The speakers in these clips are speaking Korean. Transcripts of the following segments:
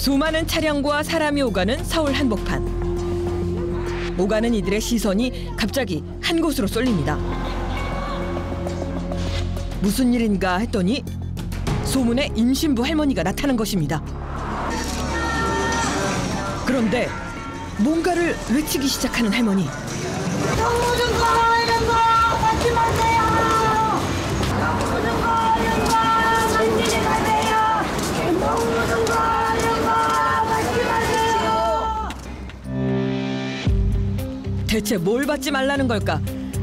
수많은 차량과 사람이 오가는 서울 한복판. 오가는 이들의 시선이 갑자기 한 곳으로 쏠립니다. 무슨 일인가 했더니 소문의 임신부 할머니가 나타난 것입니다. 그런데 뭔가를 외치기 시작하는 할머니. 너무 좀 가, 이런 거 받지 마세요. 너무 좀 가, 이런 거 만지지 마세요. 너무 좀 가, 이런 거 받지 마세요. 대체 뭘 받지 말라는 걸까?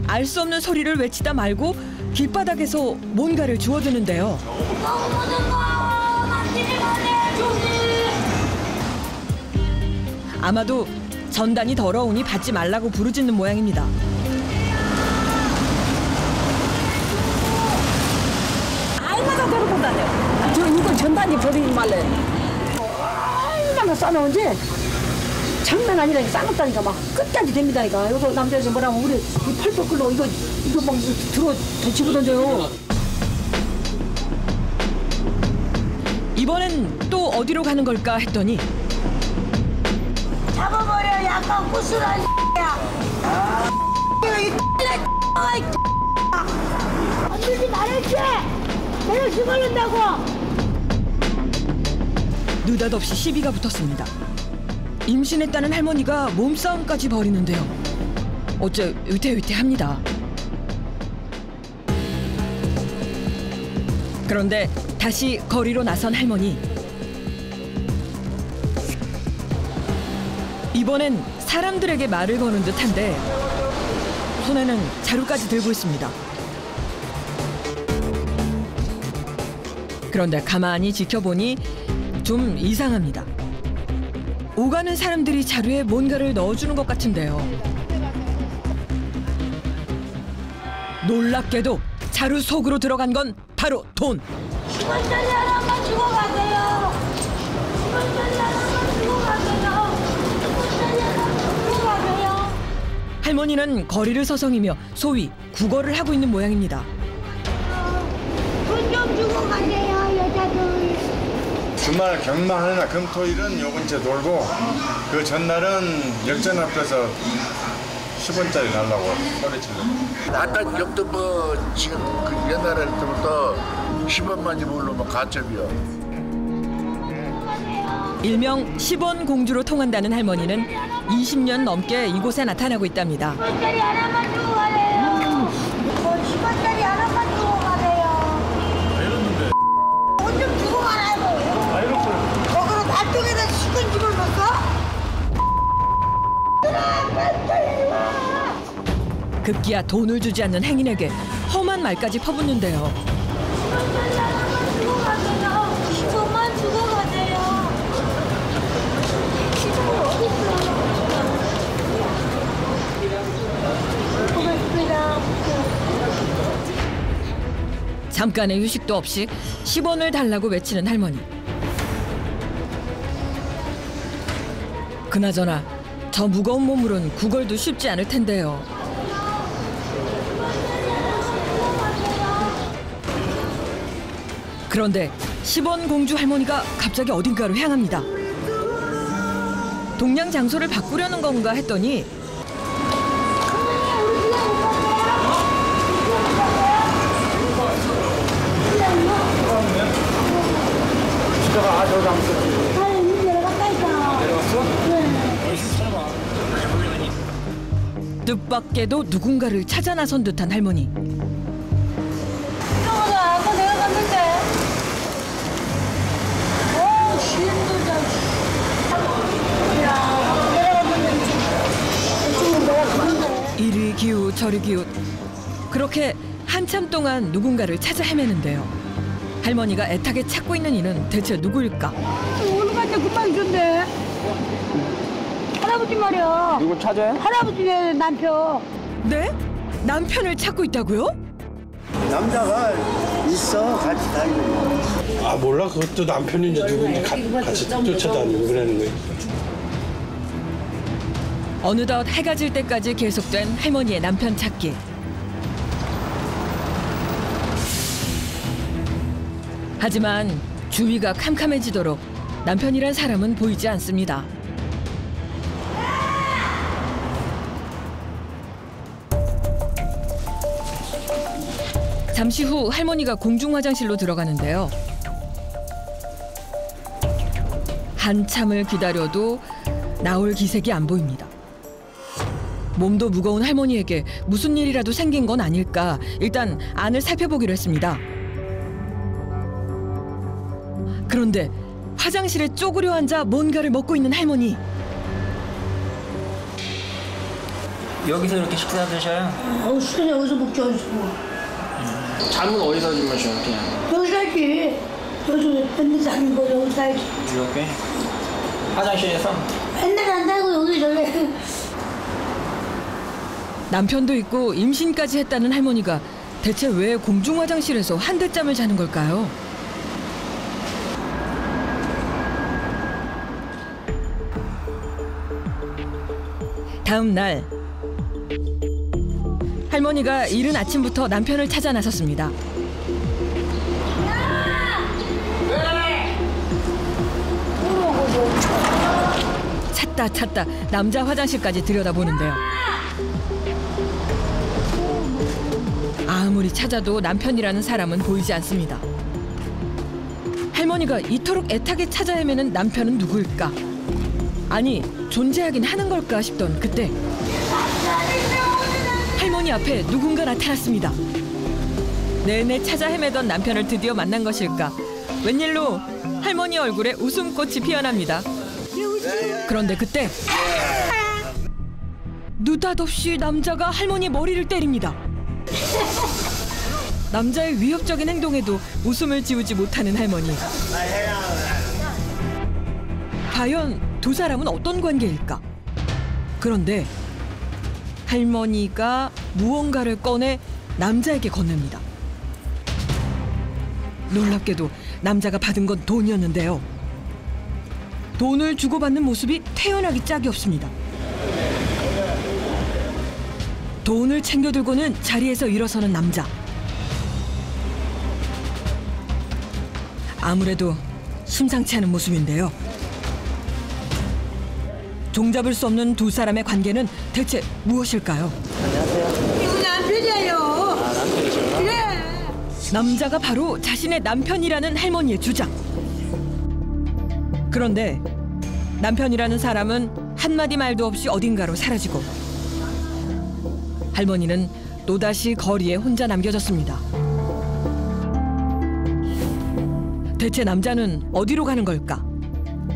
알 수 없는 소리를 외치다 말고 길바닥에서 뭔가를 주워드는데요. 너무 좀 가, 만지지 마세요, 조심. 아마도 전단이 더러우니 받지 말라고 부르짖는 모양입니다. 얼마나 데리고 다녀. 이거 전단지 버리지 말래. 얼마나 싸놓은지 장난 아니라니까 싸놓다니까 막 끝까지 됩니다니까. 이거 남자에서 뭐라면 우리 이 팔도 끌로 이거 막 들어 더 집어던져요. 이번엔 또 어디로 가는 걸까 했더니 잡아버려, 약간 구슬한 야. 안 들지 말았지? 내가 죽어낸다고. 느닷없이 시비가 붙었습니다. 임신했다는 할머니가 몸싸움까지 벌이는데요. 어째 위태위태합니다. 그런데 다시 거리로 나선 할머니. 이번엔 사람들에게 말을 거는 듯한데 손에는 자루까지 들고 있습니다. 그런데 가만히 지켜보니 좀 이상합니다. 오가는 사람들이 자루에 뭔가를 넣어주는 것 같은데요. 놀랍게도 자루 속으로 들어간 건 바로 돈. 10원짜리 하나만 주고 가세요. 10원짜리 하나만 주고 가세요. 10원짜리 하나만 주고 가세요. 할머니는 거리를 서성이며 소위 구걸을 하고 있는 모양입니다. 돈 좀 주고 가세요, 여자들. 주말 경마하느라 금토일은 요 근처 돌고 그 전날은 역전 앞에서 10원짜리 달라고 소리치고. 아까 역도 뭐 지금 그 옛날에 때부터 10원만이 모르면 가점이야. 일명 10원 공주로 통한다는 할머니는 20년 넘게 이곳에 나타나고 있답니다. 10원짜리 하나만 주고 가세요. 10원짜리 하나만 주고 가세요. 돈 좀 주고 가라고. 거기로 발등에다 식은 집을 넣었어? 급기야 돈을 주지 않는 행인에게 험한 말까지 퍼붓는데요. 10원짜리 하나만 주고 가세요. 10원만 주고 가세요. 10원 어딨어? 고맙습니다. 잠깐의 휴식도 없이 10원을 달라고 외치는 할머니. 그나저나 저 무거운 몸으론 구걸도 쉽지 않을 텐데요. 그런데 10원 공주 할머니가 갑자기 어딘가로 향합니다. 동양 장소를 바꾸려는 건가 했더니 뜻밖에도 누군가를 찾아 나선 듯한 할머니. 아까 내가 갔는데. 힘들다. 야, 내가 갔는데. 이리 기웃 저리 기웃. 그렇게 한참 동안 누군가를 찾아 헤매는데요. 할머니가 애타게 찾고 있는 이는 대체 누구일까? 오늘 갈 때 금방 있던데. 할아버지 말이야. 누구 찾아요? 할아버지의 남편. 네? 남편을 찾고 있다고요? 남자가 있어 같이 다니는. 아 몰라 그것도 남편인지 누군지 같이 쫓아다니고 그러는 거예요. 어느덧 해가 질 때까지 계속된 할머니의 남편 찾기. 하지만 주위가 캄캄해지도록 남편이란 사람은 보이지 않습니다. 잠시 후 할머니가 공중 화장실로 들어가는데요. 한참을 기다려도 나올 기색이 안 보입니다. 몸도 무거운 할머니에게 무슨 일이라도 생긴 건 아닐까 일단 안을 살펴보기로 했습니다. 그런데 화장실에 쪼그려 앉아 뭔가를 먹고 있는 할머니. 여기서 이렇게 식사 드셔요? 술에 어디서 먹지 어디서. 잠은 어디서 주무셔요? 그냥 여기 살지. 여기서 맨날 자는 거 여기 살지. 이렇게? 화장실에서? 맨날 안 자고 여기 저기. 남편도 있고 임신까지 했다는 할머니가 대체 왜 공중 화장실에서 한대잠을 자는 걸까요? 다음 날 할머니가 이른 아침부터 남편을 찾아 나섰습니다. 찾다 남자 화장실까지 들여다보는데요. 아무리 찾아도 남편이라는 사람은 보이지 않습니다. 할머니가 이토록 애타게 찾아 헤매는 남편은 누구일까? 아니, 존재하긴 하는 걸까 싶던 그때 할머니 앞에 누군가 나타났습니다. 내내 찾아 헤매던 남편을 드디어 만난 것일까? 웬일로 할머니 얼굴에 웃음꽃이 피어납니다. 그런데 그때 느닷없이 남자가 할머니 머리를 때립니다. 남자의 위협적인 행동에도 웃음을 지우지 못하는 할머니. 과연 두 사람은 어떤 관계일까? 그런데 할머니가 무언가를 꺼내 남자에게 건넵니다. 놀랍게도 남자가 받은 건 돈이었는데요. 돈을 주고받는 모습이 태연하기 짝이 없습니다. 돈을 챙겨 들고는 자리에서 일어서는 남자. 아무래도 심상치 않은 모습인데요. 종잡을 수 없는 두 사람의 관계는 대체 무엇일까요? 이거 남편이에요. 그래. 남자가 바로 자신의 남편이라는 할머니의 주장. 그런데 남편이라는 사람은 한마디 말도 없이 어딘가로 사라지고 할머니는 또다시 거리에 혼자 남겨졌습니다. 대체 남자는 어디로 가는 걸까?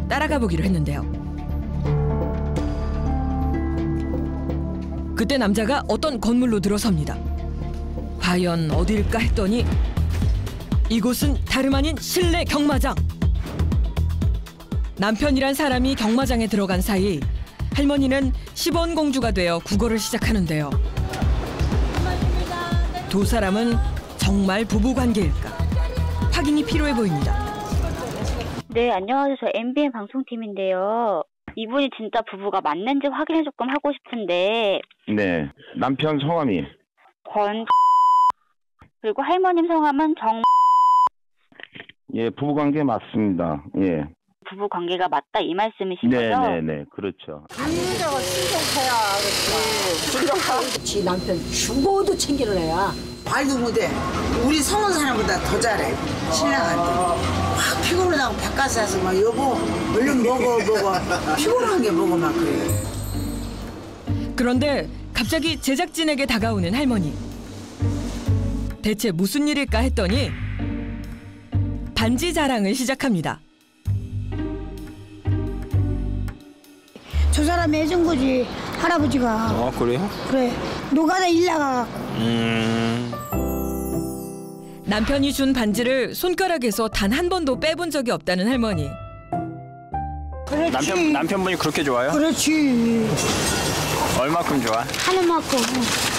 따라가 보기로 했는데요. 그때 남자가 어떤 건물로 들어섭니다. 과연 어딜까 했더니 이곳은 다름 아닌 실내 경마장. 남편이란 사람이 경마장에 들어간 사이 할머니는 10원 공주가 되어 국어를 시작하는데요. 두 사람은 정말 부부 관계일까? 확인이 필요해 보입니다. 네, 안녕하세요. 저 MBN 방송팀인데요. 이분이 진짜 부부가 맞는지 확인을 조금 하고 싶은데. 네, 남편 성함이 권 그리고 할머님 성함은 정. 예, 부부 관계 맞습니다. 예. 부부 관계가 맞다 이 말씀이신 거죠? 네네네, 그렇죠. 남자가 친정파야, 그렇지. 친정파. 남편 죽어도 챙기는 애야. 말도 못해. 우리 성은 사람보다 더 잘해. 신랑한테. 확 피곤하다고 바깥에 와서 막 여보 얼른 먹어. 피곤한 게 먹어 막 그래. 그런데 갑자기 제작진에게 다가오는 할머니. 대체 무슨 일일까 했더니 반지 자랑을 시작합니다. 저 사람이 해준 거지 할아버지가. 아, 그래요? 그래. 노가다 일 나가갖고. 남편이 준 반지를 손가락에서 단 한 번도 빼본 적이 없다는 할머니. 그렇지. 남편분이 그렇게 좋아요? 그렇지. 얼마큼 좋아? 하늘만큼.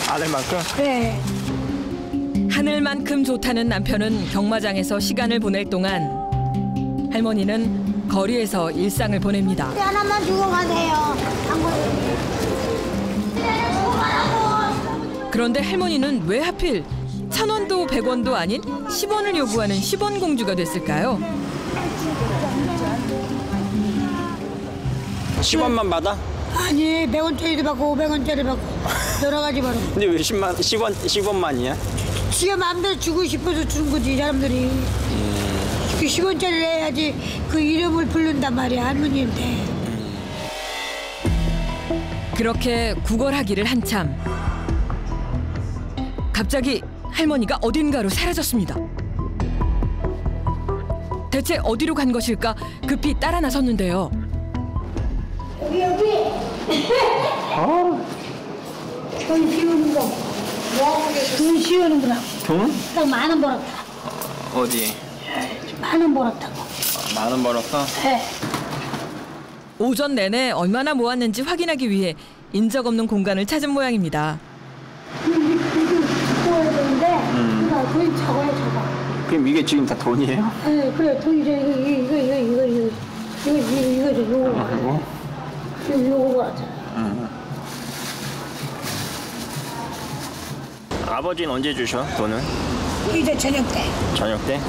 아들만큼? 그래. 하늘만큼 좋다는 남편은 경마장에서 시간을 보낼 동안 할머니는 거리에서 일상을 보냅니다. 하나만 주고 가세요. 그런데 할머니는 왜 하필 1,000원도 100원도 아닌 10원을 요구하는 10원 공주가 됐을까요? 10원만 받아? 아니 100원짜리도 받고 500원짜리 받고 여러 가지 받아. 근데 왜 10원만이야? 지가 마음대로 주고 싶어서 주는 거지 사람들이. 그 10원짜리를 해야지 그 이름을 부른단 말이야 할머니한테. 그렇게 구걸하기를 한참. 갑자기 할머니가 어딘가로 사라졌습니다. 대체 어디로 간 것일까 급히 따라 나섰는데요. 여기. 돈 씌우는 거. 돈 씌우는 거라고. 돈? 딱 10,000원 벌었다. 어디? 10,000원 벌었다고. 10,000원 벌었어? 네. 오전 내내 얼마나 모았는지 확인하기 위해 인적 없는 공간을 찾은 모양입니다. 적어야 되는데, 돈이 적어야 적어. 그럼 이게 지금 다 돈이에요? 네, 그래 돈이죠. 이거 벌었잖아. 아버지는 언제 주셔 돈을? 이제 저녁 때. 저녁 때?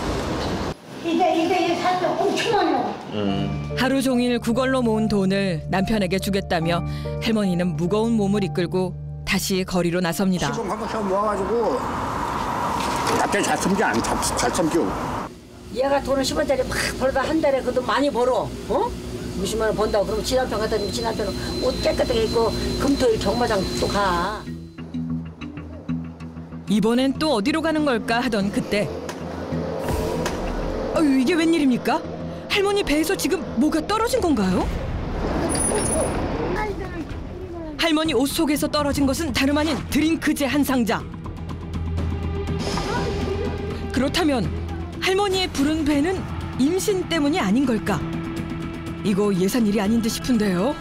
이제 사람들 엄청 많이 나와. 하루 종일 구걸로 모은 돈을 남편에게 주겠다며 할머니는 무거운 몸을 이끌고 다시 거리로 나섭니다. 시범 한 번씩 모아가지고 갑자기 잘 참겨. 얘가 돈을 10원짜리 막 벌다 한 달에 그 돈 많이 벌어. 어? 60만 원 번다고. 그러면 지 남편 갖다 주면 지 남편은 옷 깨끗하게 입고 금토일 경마장 또 가. 이번엔 또 어디로 가는 걸까 하던 그때. 이게 웬일입니까? 할머니 배에서 지금 뭐가 떨어진 건가요? 할머니 옷 속에서 떨어진 것은 다름 아닌 드링크제 한 상자. 그렇다면 할머니의 부른 배는 임신 때문이 아닌 걸까? 이거 예산일이 아닌 듯 싶은데요.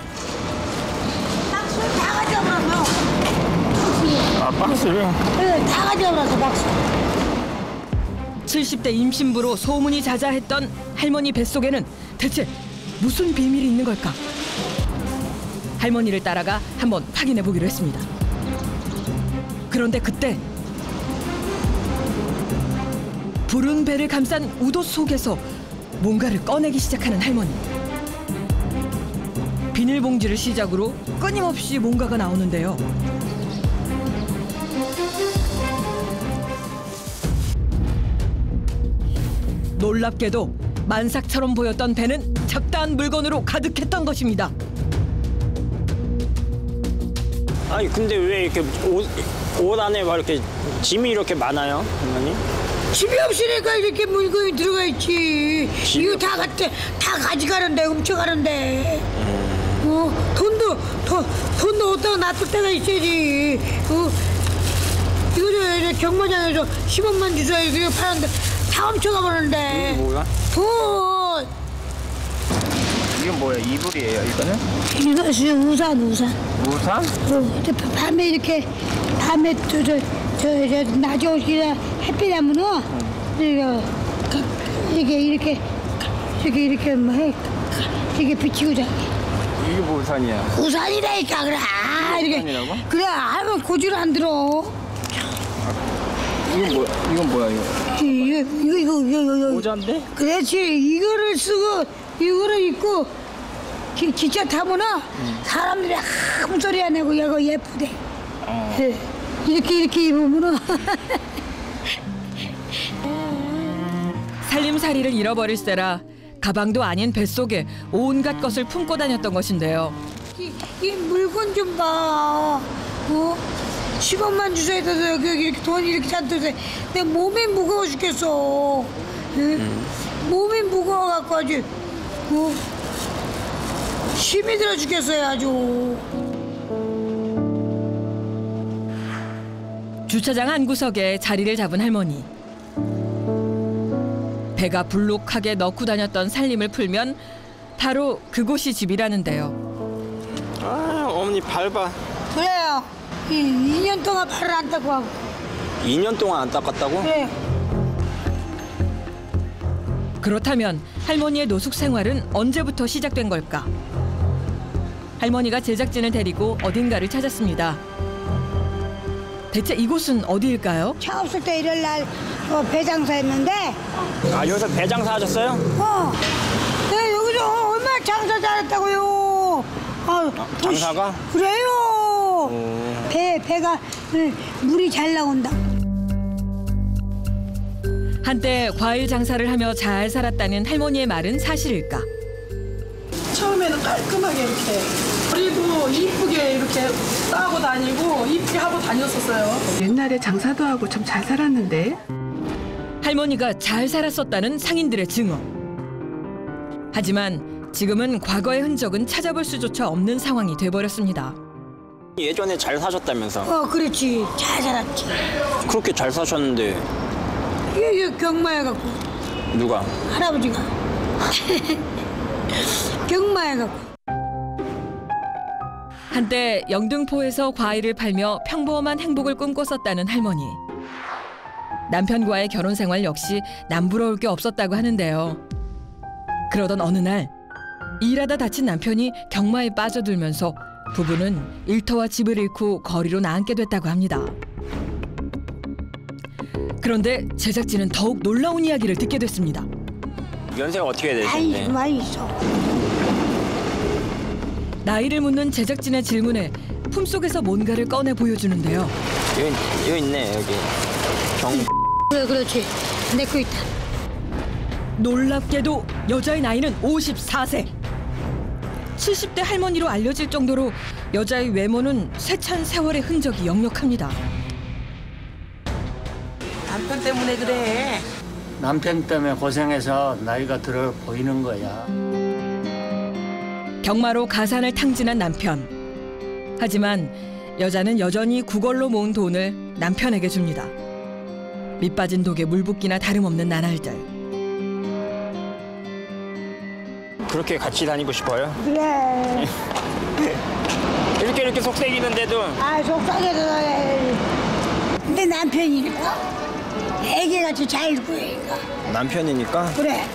박스 다 가져가서. 아, 박스를? 네, 다 가져가서 박스. 70대 임신부로 소문이 자자했던 할머니 뱃속에는 대체 무슨 비밀이 있는 걸까? 할머니를 따라가 한번 확인해 보기로 했습니다. 그런데 그때 부른 배를 감싼 우도 속에서 뭔가를 꺼내기 시작하는 할머니. 비닐봉지를 시작으로 끊임없이 뭔가가 나오는데요. 놀랍게도 만삭처럼 보였던 배는 잡다한 물건으로 가득했던 것입니다. 아니 근데 왜 이렇게 옷 안에 막 이렇게 짐이 이렇게 많아요, 할머니? 집이 없으니까 이렇게 물건이 들어가 있지. 이거 다 가져가는데 훔쳐가는데. 돈도 어디다가 놔둘 때가 있어야지. 이거 경마장에서 10원만 주세요. 이거 파는데 다 훔쳐가 버리는데. 이게 뭐야? 돈. 이건 뭐야? 이불이에요, 이거는? 이거 우산. 우산? 밤에 이렇게 저 낮에 오시라 햇빛 나면은 이렇게 뭐 해. 이렇게 비치고 자. 이게 뭐 우산이야? 우산이라니까 그래. 이렇게. 우산이라고? 그래 하면 고지를 안 들어. 이건 뭐야 이거? 이거. 모자인데? 그렇지. 이거를 쓰고 이거를 입고 기차 타면은 사람들이 아무 소리 안 내고 이거 예쁘대. 이렇게 입으면은. 살림살이를 잃어버릴세라 가방도 아닌 뱃속에 온갖 것을 품고 다녔던 것인데요. 이 물건 좀 봐. 10원만 주셔야 돼서 이렇게 돈이 이렇게 잔뜩 돼. 내 몸이 무거워 죽겠어. 몸이 무거워갖고 아주 힘이 들어 죽겠어요 아주. 주차장 한 구석에 자리를 잡은 할머니. 배가 불룩하게 넣고 다녔던 살림을 풀면 바로 그곳이 집이라는데요. 아, 어머니 밟아. 그래요. 2년 동안 발을 안 닦고 하고. 2년 동안 안 닦았다고? 네. 그렇다면 할머니의 노숙 생활은 언제부터 시작된 걸까? 할머니가 제작진을 데리고 어딘가를 찾았습니다. 대체 이곳은 어디일까요? 차 없을 때 일요일 날 배장사했는데. 아, 여기서 배장사 하셨어요? 내가 여기서 얼마나 장사 잘했다고요. 장사가? 그래요. 배가 물이 잘 나온다. 한때 과일 장사를 하며 잘 살았다는 할머니의 말은 사실일까? 처음에는 깔끔하게 이렇게 그리고 이쁘게 이렇게 따고 다니고 이쁘게 하고 다녔었어요. 옛날에 장사도 하고 참 잘 살았는데. 할머니가 잘 살았었다는 상인들의 증언. 하지만 지금은 과거의 흔적은 찾아볼 수조차 없는 상황이 돼버렸습니다. 예전에 잘 사셨다면서? 그렇지. 잘 살았지. 그렇게 잘 사셨는데 얘 경마해갖고. 누가? 할아버지가. 경마해갖고. 한때 영등포에서 과일을 팔며 평범한 행복을 꿈꿨었다는 할머니. 남편과의 결혼 생활 역시 남부러울 게 없었다고 하는데요. 그러던 어느 날 일하다 다친 남편이 경마에 빠져들면서 부부는 일터와 집을 잃고 거리로 나앉게 됐다고 합니다. 그런데 제작진은 더욱 놀라운 이야기를 듣게 됐습니다. 연세가 어떻게 되시는데? 많이 있어. 나이를 묻는 제작진의 질문에 품속에서 뭔가를 꺼내 보여주는데요. 여기 있네, 여기. 그래, 그렇지. 내 거 있다. 놀랍게도 여자의 나이는 54세. 70대 할머니로 알려질 정도로 여자의 외모는 세찬 세월의 흔적이 역력합니다. 남편 때문에 그래. 남편 때문에 고생해서 나이가 들어 보이는 거야. 경마로 가산을 탕진한 남편. 하지만 여자는 여전히 구걸로 모은 돈을 남편에게 줍니다. 밑빠진 독에 물 붓기나 다름없는 나날들. 그렇게 같이 다니고 싶어요? 그래. 이렇게 속삭이는데도. 속삭여서. 근데 남편이니까. 애기같이 잘 구해니까. 남편이니까? 그래.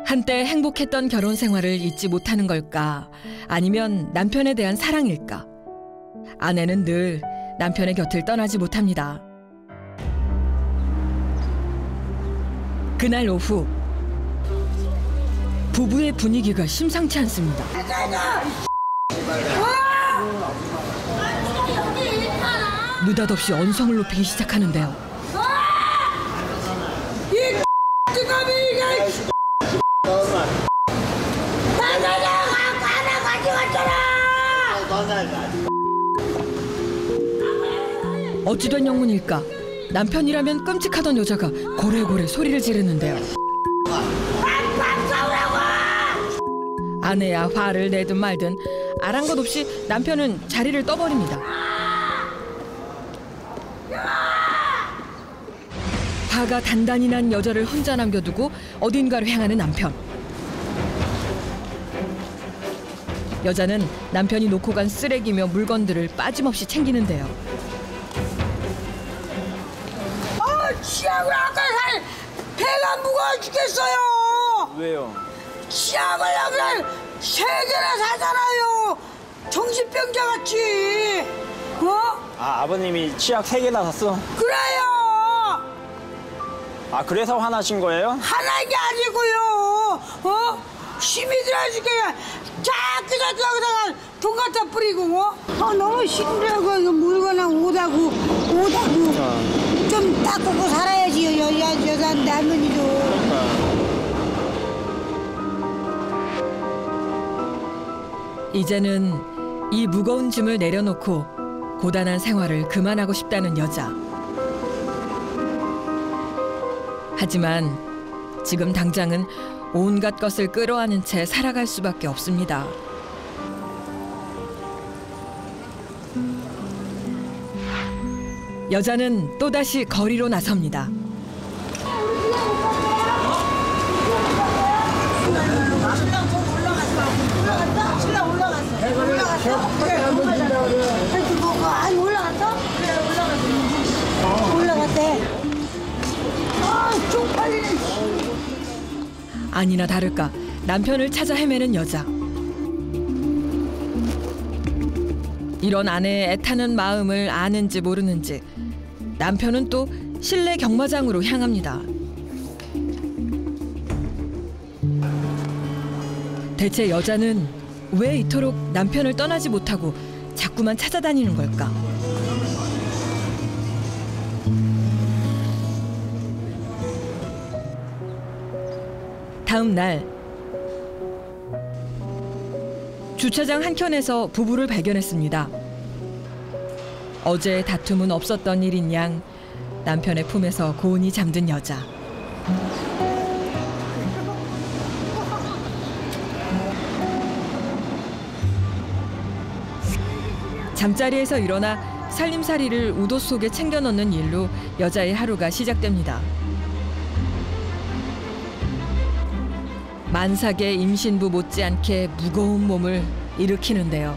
한때 행복했던 결혼 생활을 잊지 못하는 걸까? 아니면 남편에 대한 사랑일까? 아내는 늘 남편의 곁을 떠나지 못합니다. 그날 오후 부부의 분위기가 심상치 않습니다. 느닷없이 언성을 높이기 시작하는데요. 어찌된 영문일까? 남편이라면 끔찍하던 여자가 고래고래 소리를 지르는데요. 아내야 화를 내든 말든 아랑곳 없이 남편은 자리를 떠버립니다. 화가 단단히 난 여자를 혼자 남겨두고 어딘가로 향하는 남편. 여자는 남편이 놓고 간 쓰레기며 물건들을 빠짐없이 챙기는데요. 치약을 아까 배가 무거워 죽겠어요. 왜요? 치약을 그냥 3개나 사잖아요. 정신병자 같이. 아버님이 치약 3개나 샀어? 그래요. 그래서 화나신 거예요? 화난 게 아니고요. 힘이 들어지게 자꾸 돈 갖다 뿌리고. 너무 힘들고 물건을 오다고. 좀 닦고 살아야지 여자 남편이도. 이제는 이 무거운 짐을 내려놓고 고단한 생활을 그만하고 싶다는 여자. 하지만 지금 당장은 온갖 것을 끌어안은 채 살아갈 수밖에 없습니다. 여자는 또다시 거리로 나섭니다. 올라갔대. 쪽팔리네. 아니나 다를까 남편을 찾아 헤매는 여자. 이런 아내의 애타는 마음을 아는지 모르는지 남편은 또 실내 경마장으로 향합니다. 대체 여자는 왜 이토록 남편을 떠나지 못하고 자꾸만 찾아다니는 걸까? 다음 날 주차장 한켠에서 부부를 발견했습니다. 어제 다툼은 없었던 일인 양 남편의 품에서 고온히 잠든 여자. 잠자리에서 일어나 살림살이를 우도 속에 챙겨 넣는 일로 여자의 하루가 시작됩니다. 만삭의 임신부 못지않게 무거운 몸을 일으키는데요.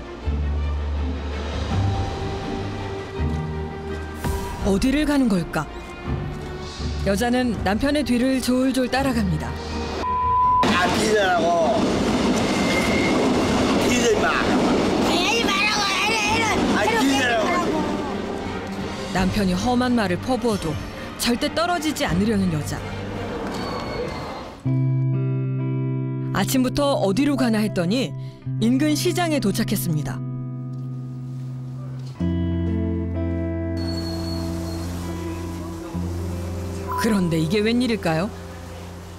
어디를 가는 걸까? 여자는 남편의 뒤를 졸졸 따라갑니다. 안 뛰더라고. 뛰지 마. 하지 말라고. 안 뛰더라고. 남편이 험한 말을 퍼부어도 절대 떨어지지 않으려는 여자. 아침부터 어디로 가나 했더니 인근 시장에 도착했습니다. 그런데 이게 웬일일까요?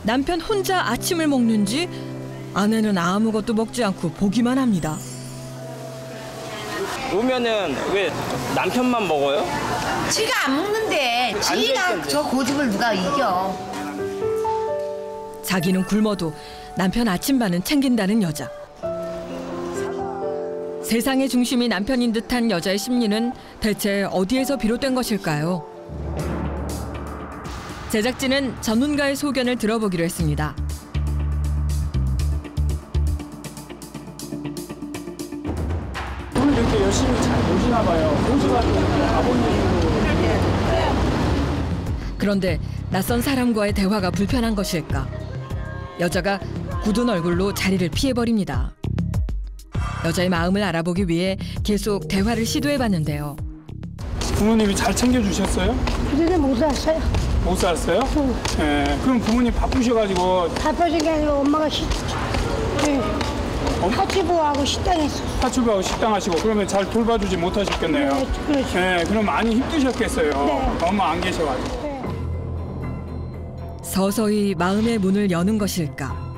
남편 혼자 아침을 먹는지 아내는 아무것도 먹지 않고 보기만 합니다. 오면은 왜 남편만 먹어요? 지가 안 먹는데 지가 저 고집을 누가 이겨. 자기는 굶어도 남편 아침반은 챙긴다는 여자. 세상의 중심이 남편인 듯한 여자의 심리는 대체 어디에서 비롯된 것일까요? 제작진은 전문가의 소견을 들어보기로 했습니다. 오늘 이렇게 열심히 잘 보시나 봐요. 보시가지고 아버님도. 그런데 낯선 사람과의 대화가 불편한 것일까? 여자가 굳은 얼굴로 자리를 피해버립니다. 여자의 마음을 알아보기 위해 계속 대화를 시도해봤는데요. 부모님이 잘 챙겨주셨어요? 그전에 못 살았어요. 못 살았어요? 네. 그럼 부모님 바쁘셔가지고. 바빠진 게 아니라 엄마가 파출부하고 식당 했어. 파출부하고 식당 하시고 그러면 잘 돌봐주지 못하셨겠네요. 네, 그렇죠. 네, 그럼 많이 힘드셨겠어요. 네. 엄마 안 계셔가지고. 서서히 마음의 문을 여는 것일까?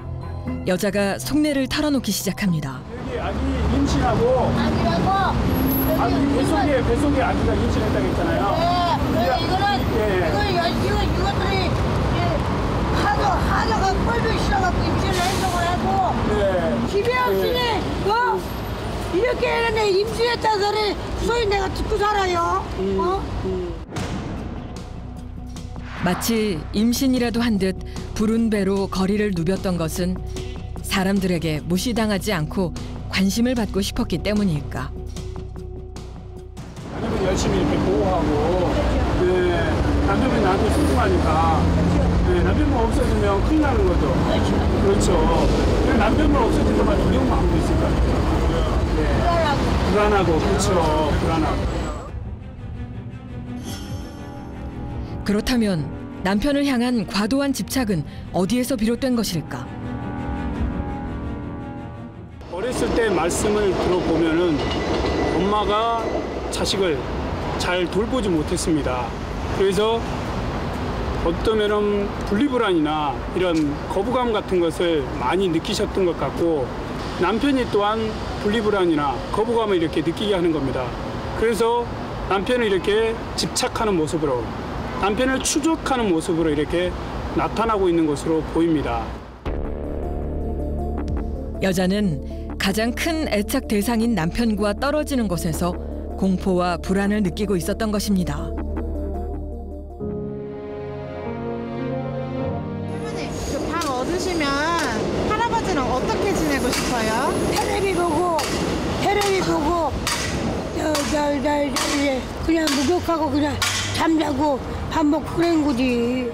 여자가 속내를 털어놓기 시작합니다. 여기 아기 임신하고. 아기라고? 뱃속에 아기가 임신했다고 했잖아요. 네, 이것들이 하다가 꼴을 싫어갖고 임신을 했다고 하고. 네. 집에 없으니 이렇게 했는데 임신했다는 소리 소리 내가 듣고 살아요. 마치 임신이라도 한 듯 부른 배로 거리를 누볐던 것은 사람들에게 무시당하지 않고 관심을 받고 싶었기 때문일까. 남편분 열심히 이렇게 보호하고, 네, 남편분이 나한테 소중하니까, 네, 남편분 없어지면 큰일 나는 거죠. 그렇죠. 남편분 없어질 때마다 이런 마음도 있을 것 같아요. 네. 불안하고, 그렇죠. 불안하고. 그렇다면 남편을 향한 과도한 집착은 어디에서 비롯된 것일까? 어렸을 때 말씀을 들어보면은 엄마가 자식을 잘 돌보지 못했습니다. 그래서 어떠면은 분리불안이나 이런 거부감 같은 것을 많이 느끼셨던 것 같고, 남편이 또한 분리불안이나 거부감을 이렇게 느끼게 하는 겁니다. 그래서 남편을 이렇게 집착하는 모습으로, 남편을 추적하는 모습으로 이렇게 나타나고 있는 것으로 보입니다. 여자는 가장 큰 애착 대상인 남편과 떨어지는 것에서 공포와 불안을 느끼고 있었던 것입니다. 할머니, 그 방 얻으시면 할아버지랑 어떻게 지내고 싶어요? 텔레비 보고 그냥 목욕하고 그냥 잠자고 밥 먹고 그런 거지.